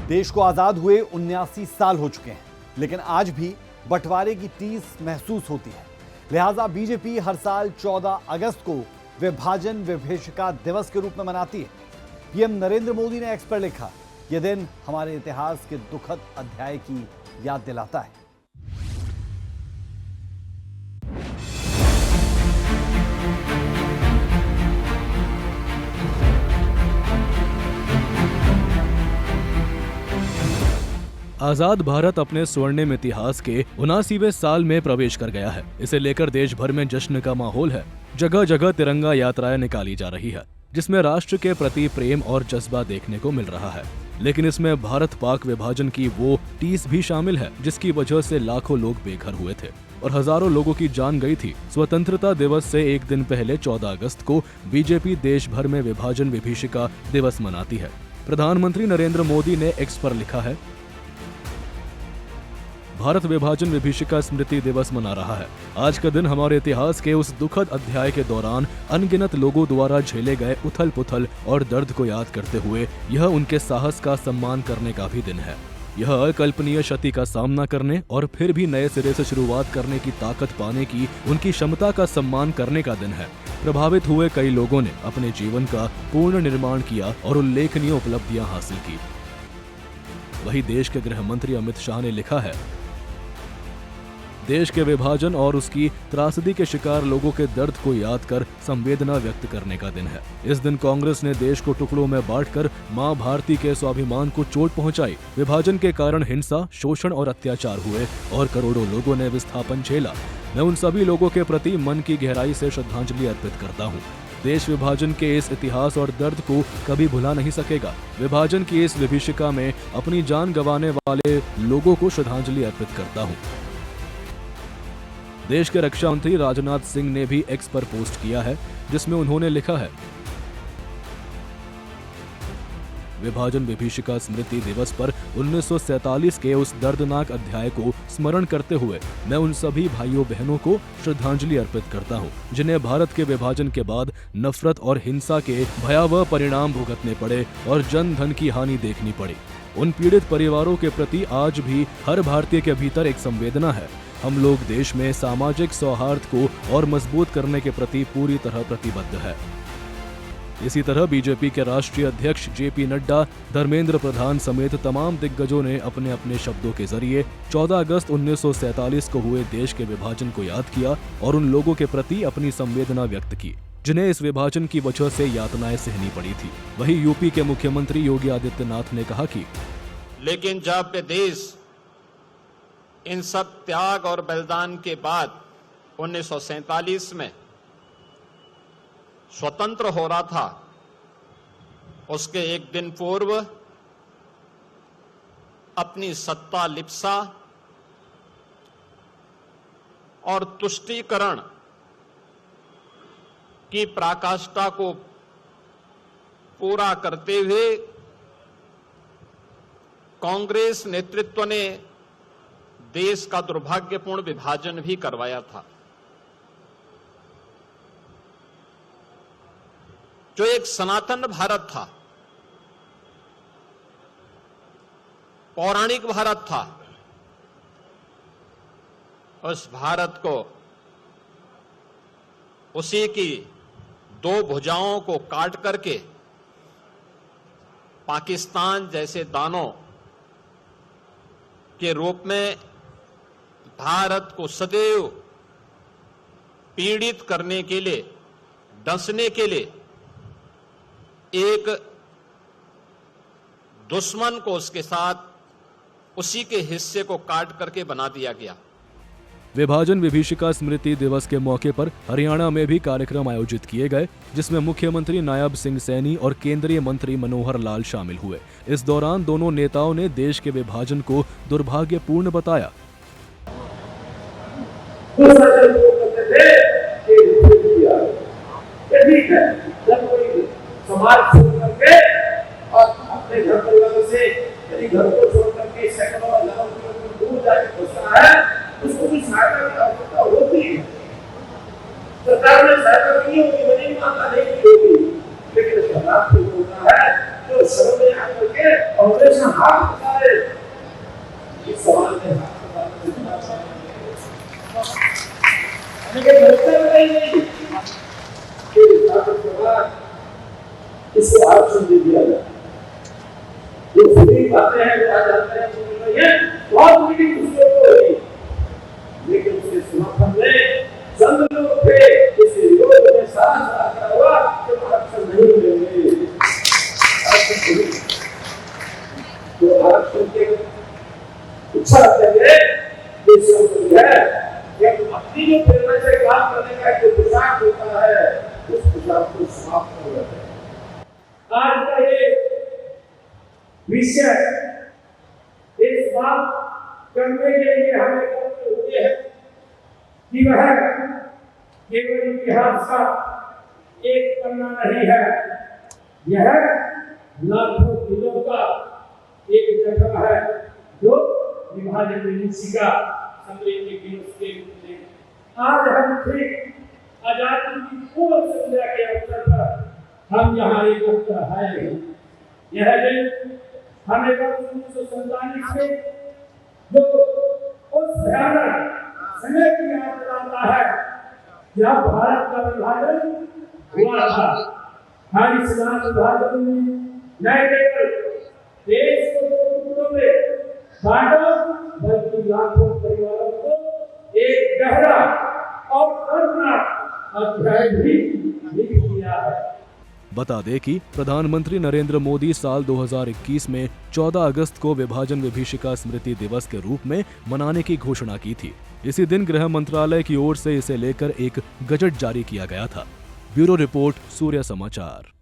देश को आजाद हुए 79 साल हो चुके हैं, लेकिन आज भी बंटवारे की टीस महसूस होती है। लिहाजा बीजेपी हर साल 14 अगस्त को विभाजन विभीषिका दिवस के रूप में मनाती है। पीएम नरेंद्र मोदी ने एक्स पर लिखा, यह दिन हमारे इतिहास के दुखद अध्याय की याद दिलाता है। आजाद भारत अपने स्वर्णिम इतिहास के 79वें साल में प्रवेश कर गया है। इसे लेकर देश भर में जश्न का माहौल है। जगह जगह तिरंगा यात्राएं निकाली जा रही है, जिसमें राष्ट्र के प्रति प्रेम और जज्बा देखने को मिल रहा है। लेकिन इसमें भारत पाक विभाजन की वो टीस भी शामिल है, जिसकी वजह से लाखों लोग बेघर हुए थे और हजारों लोगों की जान गई थी। स्वतंत्रता दिवस से एक दिन पहले 14 अगस्त को बीजेपी देश भर में विभाजन विभीषिका दिवस मनाती है। प्रधानमंत्री नरेंद्र मोदी ने एक्स पर लिखा है, भारत विभाजन विभीषिका स्मृति दिवस मना रहा है। आज का दिन हमारे इतिहास के उस दुखद अध्याय के दौरान अनगिनत लोगों द्वारा झेले गए उथल पुथल और दर्द को याद करते हुए यह उनके साहस का सम्मान करने का भी दिन है। यह अकल्पनीय क्षति का सामना करने और फिर भी नए सिरे से शुरुआत करने की ताकत पाने की उनकी क्षमता का सम्मान करने का दिन है। प्रभावित हुए कई लोगों ने अपने जीवन का पूर्ण निर्माण किया और उल्लेखनीय उपलब्धियां हासिल की। वहीं देश के गृह मंत्री अमित शाह ने लिखा है, देश के विभाजन और उसकी त्रासदी के शिकार लोगों के दर्द को याद कर संवेदना व्यक्त करने का दिन है। इस दिन कांग्रेस ने देश को टुकड़ों में बांटकर मां भारती के स्वाभिमान को चोट पहुंचाई। विभाजन के कारण हिंसा, शोषण और अत्याचार हुए और करोड़ों लोगों ने विस्थापन झेला। मैं उन सभी लोगों के प्रति मन की गहराई से श्रद्धांजलि अर्पित करता हूँ। देश विभाजन के इस इतिहास और दर्द को कभी भुला नहीं सकेगा। विभाजन की इस विभीषिका में अपनी जान गंवाने वाले लोगों को श्रद्धांजलि अर्पित करता हूँ। देश के रक्षा मंत्री राजनाथ सिंह ने भी एक्स पर पोस्ट किया है, जिसमें उन्होंने लिखा है, विभाजन विभीषिका स्मृति दिवस पर 1947 के उस दर्दनाक अध्याय को स्मरण करते हुए मैं उन सभी भाइयों बहनों को श्रद्धांजलि अर्पित करता हूं, जिन्हें भारत के विभाजन के बाद नफरत और हिंसा के भयावह परिणाम भुगतने पड़े और जन धन की हानि देखनी पड़ी। उन पीड़ित परिवारों के प्रति आज भी हर भारतीय के भीतर एक संवेदना है। हम लोग देश में सामाजिक सौहार्द को और मजबूत करने के प्रति पूरी तरह प्रतिबद्ध है। इसी तरह बीजेपी के राष्ट्रीय अध्यक्ष जेपी नड्डा, धर्मेंद्र प्रधान समेत तमाम दिग्गजों ने अपने अपने शब्दों के जरिए 14 अगस्त 1947 को हुए देश के विभाजन को याद किया और उन लोगों के प्रति अपनी संवेदना व्यक्त की, जिन्हें इस विभाजन की वजह से यातनाएं सहनी पड़ी थी। वहीं यूपी के मुख्यमंत्री योगी आदित्यनाथ ने कहा कि लेकिन जब देश इन सब त्याग और बलिदान के बाद 1947 में स्वतंत्र हो रहा था, उसके एक दिन पूर्व अपनी सत्ता लिप्सा और तुष्टीकरण की पराकाष्ठा को पूरा करते हुए कांग्रेस नेतृत्व ने देश का दुर्भाग्यपूर्ण विभाजन भी करवाया था, जो एक सनातन भारत था, पौराणिक भारत था। उस भारत को, उसी की दो भुजाओं को काट करके पाकिस्तान जैसे दानों के रूप में भारत को सदैव पीड़ित करने के लिए, डसने के लिए एक दुश्मन को उसके साथ उसी के हिस्से को काट करके बना दिया गया। विभाजन विभीषिका स्मृति दिवस के मौके पर हरियाणा में भी कार्यक्रम आयोजित किए गए, जिसमें मुख्यमंत्री नायब सिंह सैनी और केंद्रीय मंत्री मनोहर लाल शामिल हुए। इस दौरान दोनों नेताओं ने देश के विभाजन को दुर्भाग्यपूर्ण बताया। समाज छोड़ करके और अपने घर परिवार से यदि घर को छोड़ करके सैकड़ों हजारों किलोमीटर दूर जाके बसता है, उसको भी सहायता की आवश्यकता होती है। सरकार ने सहायता नहीं होगी, बनी नहीं होगी, लेकिन इसका लाभ होता है जो शहर में आकर के कांग्रेस हाथ उठाए, इस सवाल में इसको आरक्षण दे दिया गया। जो सभी बातें हैं जो आज जानते हैं बहुत बड़ी खुशियों को हुई, लेकिन उसके समर्थन में चंद लोग थे जिसके विरोध में सारा खड़ा हुआ कि आरक्षण नहीं मिलेंगे। तो आरक्षण के इच्छा रखेंगे है कि अपनी जो प्रेरणा से काम करने का जो पोशाक होता है उस पोशाक को समाप्त कर देते हैं। आज का ये विषय इस बात करने के लिए हमें एकत्र हुए हैं कि वह केवल इतिहास का एक पन्ना नहीं है, यह लाखों दिलों का एक जगह है जो विभाजन विनिश्चित का समृद्धि की उसके आज हम ठीक आजादी की पूर्व संध्या के अवसर पर हम यहाँ एकत्र आए हैं। यह दिन हमें वर्ष 1947 में जो उस भयानक समय की याद दिलाता है जब भारत का विभाजन हुआ था। हर इस विभाजन में न केवल देश को दो टुकड़ों में बांटा बल्कि लाखों परिवारों को एक गहरा और दर्दनाक अध्याय भी लिख दिया है। बता दें कि प्रधानमंत्री नरेंद्र मोदी साल 2021 में 14 अगस्त को विभाजन विभीषिका स्मृति दिवस के रूप में मनाने की घोषणा की थी। इसी दिन गृह मंत्रालय की ओर से इसे लेकर एक गजट जारी किया गया था। ब्यूरो रिपोर्ट, सूर्य समाचार।